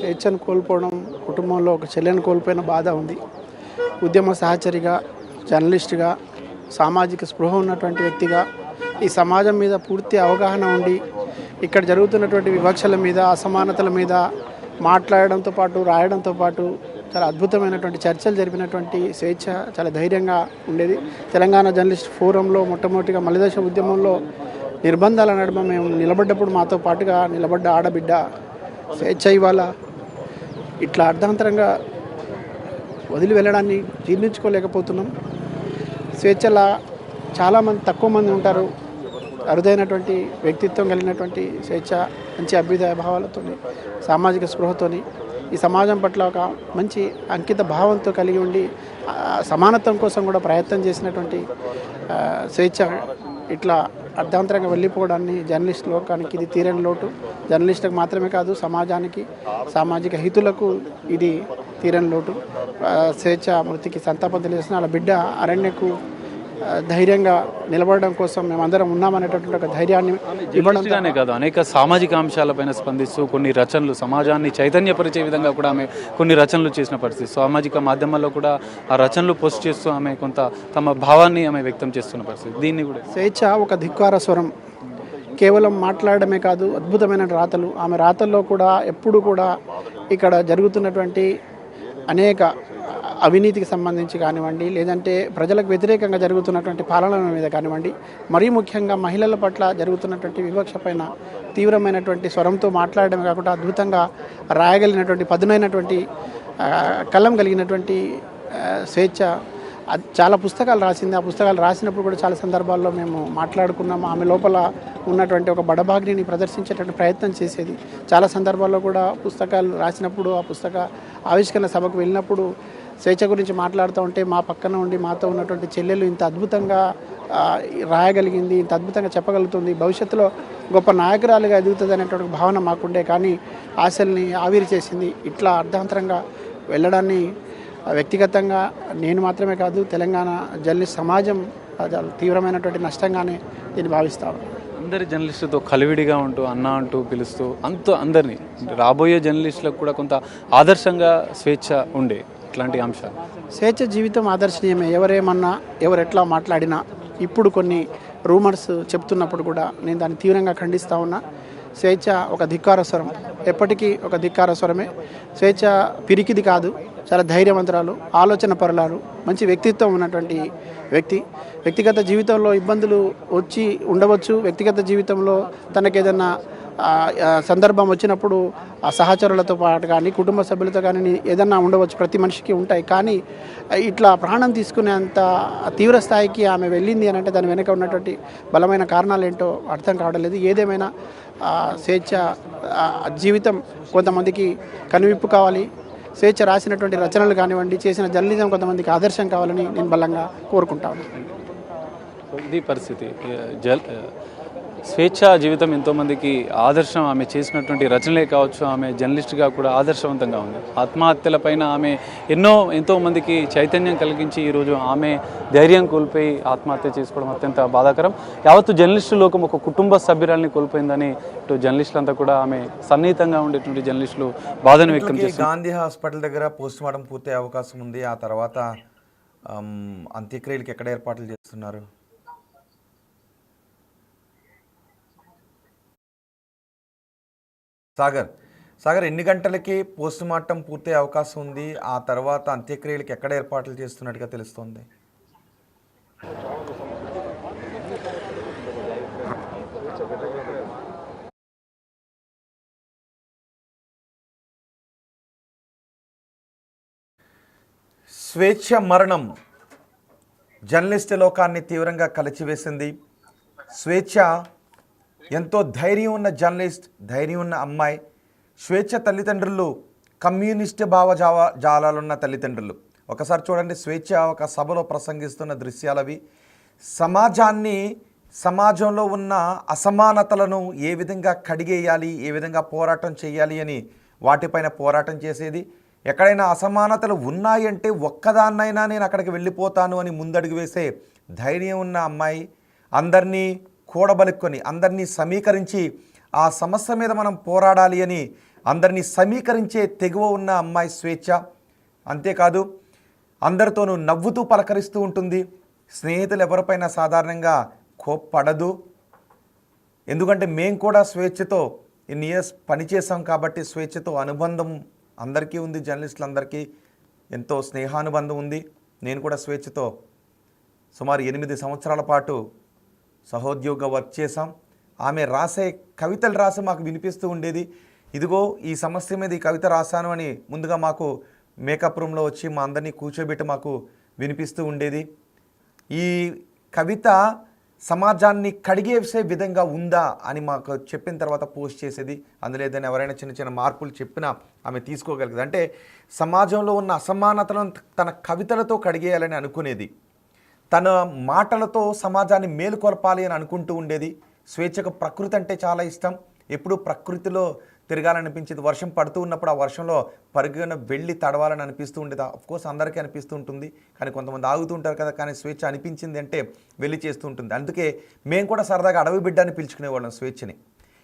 స్వేచ్ఛను కోల్పోవడం, కుటుంబంలో ఒక చెల్లెని కోల్పోయిన బాధ ఉంది. ఉద్యమ సహచరిగా, జర్నలిస్టుగా, సామాజిక స్పృహ ఉన్నటువంటి వ్యక్తిగా ఈ సమాజం మీద పూర్తి అవగాహన ఉండి ఇక్కడ జరుగుతున్నటువంటి వివక్షల మీద, అసమానతల మీద మాట్లాడడంతో పాటు రాయడంతో పాటు చాలా అద్భుతమైనటువంటి చర్చలు జరిపినటువంటి స్వేచ్ఛ చాలా ధైర్యంగా ఉండేది. తెలంగాణ జర్నలిస్ట్ ఫోరంలో మొట్టమొదటిగా మలిదశ ఉద్యమంలో నిర్బంధాల నడుమ మేము నిలబడ్డప్పుడు మాతో పాటుగా నిలబడ్డ ఆడబిడ్డ స్వేచ్ఛ ఇవాళ ఇట్లా అర్ధాంతరంగా వదిలి వెళ్ళడాన్ని జీర్ణించుకోలేకపోతున్నాం. స్వేచ్ఛలా చాలామంది తక్కువ మంది ఉంటారు. అరుదైనటువంటి వ్యక్తిత్వం కలిగినటువంటి స్వేచ్ఛ మంచి అభ్యుదయ భావాలతో, సామాజిక స్పృహతోని ఈ సమాజం పట్ల ఒక మంచి అంకిత భావంతో కలిగి ఉండి సమానత్వం కోసం కూడా ప్రయత్నం చేసినటువంటి స్వేచ్ఛ ఇట్లా అర్ధాంతరంగా వెళ్ళిపోవడాన్ని జర్నలిస్ట్ లోకానికి ఇది తీరని లోటు. జర్నలిస్టులకు మాత్రమే కాదు, సమాజానికి, సామాజిక హితులకు ఇది తీరని లోటు. స్వేచ్ఛ మృతికి సంతాపం తెలియజేసిన వాళ్ళ బిడ్డ అరణ్యకు ధైర్యంగా నిలబడడం కోసం మేమందరం ఉన్నామనేటటువంటి ఒక ధైర్యాన్ని ఇవ్వడంగానే కాదు, అనేక సామాజిక అంశాలపైన స్పందిస్తూ కొన్ని రచనలు సమాజాన్ని చైతన్యపరిచే విధంగా కూడా ఆమె కొన్ని రచనలు చేసిన పరిస్థితి. సామాజిక మాధ్యమాల్లో కూడా ఆ రచనలు పోస్ట్ చేస్తూ ఆమె కొంత తమ భావాన్ని ఆమె వ్యక్తం చేస్తున్న పరిస్థితి. దీన్ని కూడా స్వేచ్ఛ ఒక ధిక్కార స్వరం. కేవలం మాట్లాడమే కాదు, అద్భుతమైన రాతలు. ఆమె రాతల్లో కూడా ఎప్పుడు కూడా ఇక్కడ జరుగుతున్నటువంటి అనేక అవినీతికి సంబంధించి కానివ్వండి, లేదంటే ప్రజలకు వ్యతిరేకంగా జరుగుతున్నటువంటి పాలన మీద కానివ్వండి, మరీ ముఖ్యంగా మహిళల పట్ల జరుగుతున్నటువంటి వివక్ష పైన తీవ్రమైనటువంటి స్వరంతో మాట్లాడడమే కాకుండా అద్భుతంగా రాయగలిగినటువంటి పదునైనటువంటి కలం కలిగినటువంటి స్వేచ్ఛ చాలా పుస్తకాలు రాసింది. ఆ పుస్తకాలు రాసినప్పుడు కూడా చాలా సందర్భాల్లో మేము మాట్లాడుకున్నాము. ఆమె లోపల ఉన్నటువంటి ఒక బడబాగ్నిని ప్రదర్శించేటువంటి ప్రయత్నం చేసేది. చాలా సందర్భాల్లో కూడా పుస్తకాలు రాసినప్పుడు ఆ పుస్తక ఆవిష్కరణ సభకు వెళ్ళినప్పుడు స్వేచ్ఛ గురించి మాట్లాడుతూ ఉంటే మా పక్కన ఉండి మాతో ఉన్నటువంటి చెల్లెలు ఇంత అద్భుతంగా రాయగలిగింది, ఇంత అద్భుతంగా చెప్పగలుగుతుంది, భవిష్యత్తులో గొప్ప నాయకురాలుగా ఎదుగుతుంది అనేటువంటి భావన మాకుండే. కానీ ఆశల్ని ఆవిరి చేసింది. ఇట్లా అర్ధాంతరంగా వెళ్ళడాన్ని వ్యక్తిగతంగా నేను మాత్రమే కాదు, తెలంగాణ జర్నలిస్ట్ సమాజం తీవ్రమైనటువంటి నష్టంగానే దీన్ని భావిస్తాను. అందరి జర్నలిస్టులతో కలివిడిగా ఉంటూ అన్న అంటూ పిలుస్తూ అందరినీ రాబోయే జర్నలిస్టులకు కూడా కొంత ఆదర్శంగా స్వేచ్ఛ ఉండే ఇట్లాంటి అంశాలు. స్వేచ్ఛ జీవితం ఆదర్శనీయమే. ఎవరేమన్నా ఎవరు ఎట్లా మాట్లాడినా ఇప్పుడు కొన్ని రూమర్స్ చెప్తున్నప్పుడు కూడా నేను దాన్ని తీవ్రంగా ఖండిస్తూ ఉన్నా. స్వేచ్ఛ ఒక ధిక్కార స్వరం, ఎప్పటికీ ఒక ధిక్కార స్వరమే. స్వేచ్ఛ పిరికిది కాదు, చాలా ధైర్యవంతురాలు, ఆలోచన పరులాలు, మంచి వ్యక్తిత్వం ఉన్నటువంటి వ్యక్తి. వ్యక్తిగత జీవితంలో ఇబ్బందులు వచ్చి ఉండవచ్చు. వ్యక్తిగత జీవితంలో తనకేదన్నా సందర్భం వచ్చినప్పుడు ఆ సహచరులతో పాటు కానీ కుటుంబ సభ్యులతో కానీ ఏదన్నా ఉండవచ్చు, ప్రతి మనిషికి ఉంటాయి. కానీ ఇట్లా ప్రాణం తీసుకునేంత తీవ్ర స్థాయికి ఆమె వెళ్ళింది అని అంటే దాని వెనుక ఉన్నటువంటి బలమైన కారణాలు ఏంటో అర్థం కావడం లేదు. ఏదేమైనా స్వేచ్ఛ జీవితం కొంతమందికి కనువిప్పు కావాలి. స్వేచ్ఛ రాసినటువంటి రచనలు కానివ్వండి, చేసిన జర్నలిజం కొంతమందికి ఆదర్శం కావాలని నేను బలంగా కోరుకుంటాను. ఇది పరిస్థితి. స్వేచ్ఛ జీవితం ఎంతోమందికి ఆదర్శం. ఆమె చేసినటువంటి రచనలే కావచ్చు, ఆమె జర్నలిస్ట్గా కూడా ఆదర్శవంతంగా ఉంది. ఆత్మహత్యలపైన ఆమె ఎంతోమందికి చైతన్యం కలిగించి ఈరోజు ఆమె ధైర్యం కోల్పోయి ఆత్మహత్య చేసుకోవడం అత్యంత బాధాకరం. యావత్తు జర్నలిస్టు లోకం ఒక కుటుంబ సభ్యురాల్ని కోల్పోయిందని ఇటు జర్నలిస్టులంతా కూడా ఆమె సన్నిహితంగా ఉండేటువంటి జర్నలిస్టులు బాధను వ్యక్తం చేస్తారు. గాంధీ హాస్పిటల్ దగ్గర పోస్ట్ మార్టం పూర్తయ్యే అవకాశం ఉంది. ఆ తర్వాత అంత్యక్రియలకు ఎక్కడ ఏర్పాట్లు చేస్తున్నారు? సాగర్ ఎన్ని గంటలకి పోస్ట్ మార్టం పూర్తయ్యే అవకాశం ఉంది? ఆ తర్వాత అంత్యక్రియలకు ఎక్కడ ఏర్పాట్లు చేస్తున్నట్టుగా తెలుస్తోంది? స్వేచ్ఛ మరణం జర్నలిస్ట్ లోకాన్ని తీవ్రంగా కలిచివేసింది. స్వేచ్ఛ ఎంతో ధైర్యం ఉన్న జర్నలిస్ట్, ధైర్యం ఉన్న అమ్మాయి. స్వేచ్ఛ తల్లిదండ్రులు కమ్యూనిస్ట్ భావజాలాలున్న తల్లిదండ్రులు. ఒకసారి చూడండి, స్వేచ్ఛ ఒక సభలో ప్రసంగిస్తున్న దృశ్యాలవి. సమాజంలో ఉన్న అసమానతలను ఏ విధంగా కడిగేయాలి, ఏ విధంగా పోరాటం చేయాలి అని వాటిపైన పోరాటం చేసేది. ఎక్కడైనా అసమానతలు ఉన్నాయంటే ఒక్కదాన్నైనా నేను అక్కడికి వెళ్ళిపోతాను అని ముందడుగు వేసే ధైర్యం ఉన్న అమ్మాయి. అందరినీ కూడబలుక్కొని, అందరినీ సమీకరించి ఆ సమస్య మీద మనం పోరాడాలి అని అందరినీ సమీకరించే తెగువ ఉన్న అమ్మాయి స్వేచ్ఛ. అంతేకాదు అందరితోనూ నవ్వుతూ పలకరిస్తూ ఉంటుంది. స్నేహితులు ఎవరిపైనా సాధారణంగా కోప్పడదు. ఎందుకంటే మేము కూడా స్వేచ్ఛతో ఇన్ని ఇయర్స్ పనిచేసాం కాబట్టి స్వేచ్ఛతో అనుబంధం అందరికీ ఉంది. జర్నలిస్టులందరికీ ఎంతో స్నేహానుబంధం ఉంది. నేను కూడా స్వేచ్ఛతో సుమారు 8 సంవత్సరాల పాటు సహోద్యోగ వర్క్ చేశాం. ఆమె రాసే కవితలు రాసి మాకు వినిపిస్తూ ఉండేది. ఇదిగో ఈ సమస్య మీద ఈ కవిత రాశాను అని ముందుగా మాకు మేకప్ రూమ్లో వచ్చి మా అందరినీ కూర్చోబెట్టి మాకు వినిపిస్తూ ఉండేది. ఈ కవిత సమాజాన్ని కడిగేసే విధంగా ఉందా అని మాకు చెప్పిన తర్వాత పోస్ట్ చేసేది. అందులో ఏదైనా ఎవరైనా చిన్న చిన్న మార్పులు చెప్పినా ఆమె తీసుకోగలిగేది. అంటే సమాజంలో ఉన్న అసమానతలను తన కవితలతో కడిగేయాలని అనుకునేది. తన మాటలతో సమాజాన్ని మేలుకొల్పాలి అని అనుకుంటూ ఉండేది. స్వేచ్ఛకు ప్రకృతి అంటే చాలా ఇష్టం. ఎప్పుడూ ప్రకృతిలో తిరగాలనిపించేది. వర్షం పడుతూ ఉన్నప్పుడు ఆ వర్షంలో పరుగున వెళ్ళి తడవాలని అనిపిస్తూ ఉండేది. అఫ్కోర్స్ అందరికీ అనిపిస్తూ ఉంటుంది, కానీ కొంతమంది ఆగుతూ ఉంటారు కదా. కానీ స్వేచ్ఛ అనిపించింది అంటే వెళ్ళి చేస్తూ ఉంటుంది. అందుకే మేము కూడా సరదాగా అడవి బిడ్డ అని పిలుచుకునేవాళ్ళం స్వేచ్ఛని.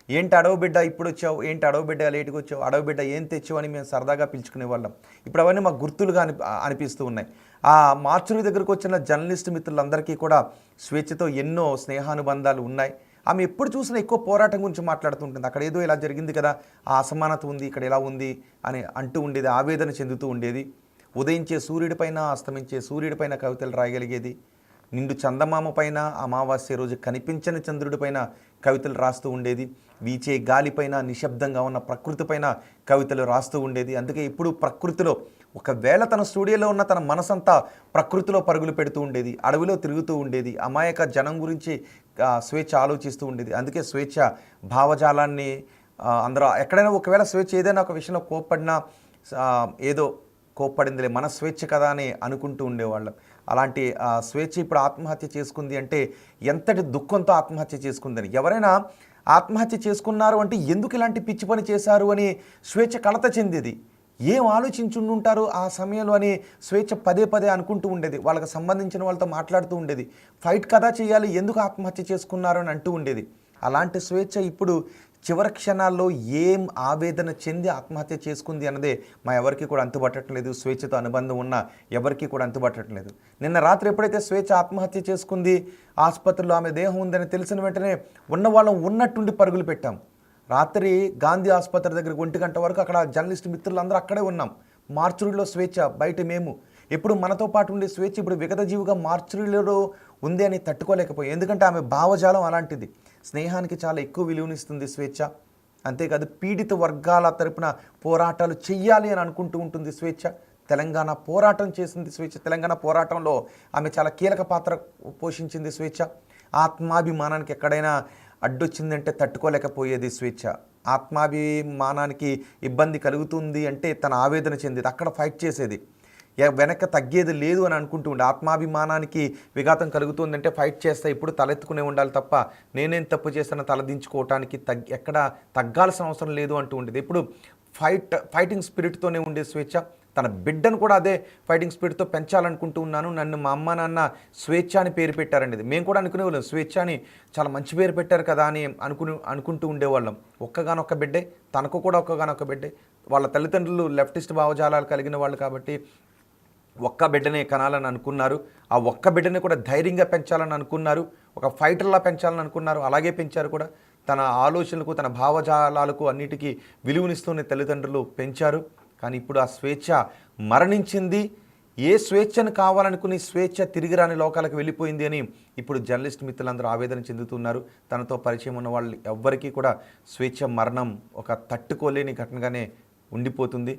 ఏంటి అడవి బిడ్డ ఇప్పుడు వచ్చావు, ఏంటి అడవి బిడ్డ లేటుగా వచ్చావు, అడవి బిడ్డ ఏం తెచ్చావు అని మేము సరదాగా పిలుచుకునేవాళ్ళం. ఇప్పుడు అవన్నీ మాకు గుర్తులుగా అనిపిస్తూ ఉన్నాయి. ఆ మార్చురి దగ్గరకు వచ్చిన జర్నలిస్ట్ మిత్రులందరికీ కూడా స్వేచ్ఛతో ఎన్నో స్నేహానుబంధాలు ఉన్నాయి. ఆమె ఎప్పుడు చూసినా ఎక్కువ పోరాటం గురించి మాట్లాడుతుంటుంది. అక్కడ ఏదో ఇలా జరిగింది కదా, ఆ అసమానత ఉంది, ఇక్కడ ఎలా ఉంది అని అంటూ ఉండేది. ఆవేదన చెందుతూ ఉండేది. ఉదయించే సూర్యుడిపైన, అస్తమించే సూర్యుడిపైన కవితలు రాయగలిగేది. నిండు చందమామ పైన అమావాస్య రోజు కనిపించని చంద్రుడి పైన కవితలు రాస్తూ ఉండేది. వీచే గాలిపైన నిశ్శబ్దంగా ఉన్న ప్రకృతి పైన కవితలు రాస్తూ ఉండేది. అందుకే ఇప్పుడు ప్రకృతిలో ఒకవేళ తన స్టూడియోలో ఉన్న తన మనసంతా ప్రకృతిలో పరుగులు పెడుతూ ఉండేది, అడవిలో తిరుగుతూ ఉండేది, అమాయక జనం గురించి స్వేచ్ఛ ఆలోచిస్తూ ఉండేది. అందుకే స్వేచ్ఛ భావజాలాన్ని అందరూ ఎక్కడైనా ఒకవేళ స్వేచ్ఛ ఏదైనా ఒక విషయంలో కోప్పడినా ఏదో కోప్పడిందిలే మన స్వేచ్ఛ కదా అని అనుకుంటూ ఉండేవాళ్ళం. అలాంటి స్వేచ్ఛ ఇప్పుడు ఆత్మహత్య చేసుకుంది అంటే ఎంతటి దుఃఖంతో ఆత్మహత్య చేసుకుందని. ఎవరైనా ఆత్మహత్య చేసుకున్నారు అంటే ఎందుకు ఇలాంటి పిచ్చి పని చేశారు అని స్వేచ్ఛ కలత చెందేది. ఏం ఆలోచించుంటారు ఆ సమయంలో అని స్వేచ్ఛ పదే పదే అనుకుంటూ ఉండేది. వాళ్ళకి సంబంధించిన వాళ్ళతో మాట్లాడుతూ ఉండేది. ఫైట్ కదా చేయాలి, ఎందుకు ఆత్మహత్య చేసుకున్నారు అని అంటూ ఉండేది. అలాంటి స్వేచ్ఛ ఇప్పుడు చివరి క్షణాల్లో ఏం ఆవేదన చెంది ఆత్మహత్య చేసుకుంది అన్నదే మా ఎవరికి కూడా అంతుపట్టట్లేదు. స్వేచ్ఛతో అనుబంధం ఉన్న ఎవరికి కూడా అంతుపట్టట్లేదు. నిన్న రాత్రి ఎప్పుడైతే స్వేచ్ఛ ఆత్మహత్య చేసుకుంది, ఆసుపత్రిలో ఆమె దేహం ఉందని తెలిసిన వెంటనే ఉన్న వాళ్ళం ఉన్నట్టుండి పరుగులు పెట్టాం. రాత్రి గాంధీ ఆసుపత్రి దగ్గర 1 గంట వరకు అక్కడ జర్నలిస్ట్ మిత్రులందరూ అక్కడే ఉన్నాం. మార్చురీలో స్వేచ్ఛ, బయట మేము. ఎప్పుడు మనతో పాటు ఉండే స్వేచ్ఛ ఇప్పుడు విగతజీవిగా మార్చురీలో ఉంది అని తట్టుకోలేకపోయాం. ఎందుకంటే ఆమె భావజాలం అలాంటిది. స్నేహానికి చాలా ఎక్కువ విలువనిస్తుంది స్వేచ్ఛ. అంతేకాదు పీడిత వర్గాల తరపున పోరాటాలు చెయ్యాలి అని అనుకుంటూ ఉంటుంది స్వేచ్ఛ. తెలంగాణ పోరాటం చేసింది స్వేచ్ఛ. తెలంగాణ పోరాటంలో ఆమె చాలా కీలక పాత్ర పోషించింది స్వేచ్ఛ. ఆత్మాభిమానానికి ఎక్కడైనా అడ్డొచ్చిందంటే తట్టుకోలేకపోయేది స్వేచ్ఛ. ఆత్మాభిమానానికి ఇబ్బంది కలుగుతుంది అంటే తన ఆవేదన చెందేది, అక్కడ ఫైట్ చేసేది. వెనక్కి తగ్గేది లేదు అని అనుకుంటూ ఉండే. ఆత్మాభిమానానికి విఘాతం కలుగుతుందంటే ఫైట్ చేస్తే ఇప్పుడు తలెత్తుకునే ఉండాలి తప్ప నేనేం తప్పు చేస్తానో తలదించుకోవటానికి ఎక్కడ తగ్గాల్సిన అవసరం లేదు అంటూ ఉండేది. ఇప్పుడు ఫైటింగ్ స్పిరిట్తోనే ఉండే స్వేచ్ఛ. తన బిడ్డను కూడా అదే ఫైటింగ్ స్పిరిట్తో పెంచాలనుకుంటూ ఉన్నాను. నన్ను మా అమ్మ నాన్న స్వేచ్ఛ అని పేరు పెట్టారండి. మేము కూడా అనుకునేవాళ్ళం స్వేచ్ఛ అని చాలా మంచి పేరు పెట్టారు కదా అని అనుకుంటూ ఉండేవాళ్ళం. ఒక్కగానొక్క బిడ్డే, తనకు కూడా ఒక్కగానొక్క బిడ్డే. వాళ్ళ తల్లిదండ్రులు లెఫ్టిస్ట్ భావజాలాలు కలిగిన వాళ్ళు కాబట్టి ఒక్క బిడ్డనే కనాలని అనుకున్నారు. ఆ ఒక్క బిడ్డని కూడా ధైర్యంగా పెంచాలని అనుకున్నారు. ఒక ఫైటర్లా పెంచాలని అనుకున్నారు. అలాగే పెంచారు కూడా. తన ఆలోచనలకు, తన భావజాలాలకు అన్నిటికీ విలువనిస్తూనే తల్లిదండ్రులు పెంచారు. కానీ ఇప్పుడు ఆ స్వేచ్ఛ మరణించింది. ఏ స్వేచ్ఛను కావాలనుకుని స్వేచ్ఛ తిరిగి రాని లోకాలకు వెళ్ళిపోయింది అని ఇప్పుడు జర్నలిస్ట్ మిత్రులందరూ ఆవేదన చెందుతున్నారు. తనతో పరిచయం ఉన్న వాళ్ళు ఎవ్వరికీ కూడా స్వేచ్ఛ మరణం ఒక తట్టుకోలేని ఘటనగానే ఉండిపోతుంది.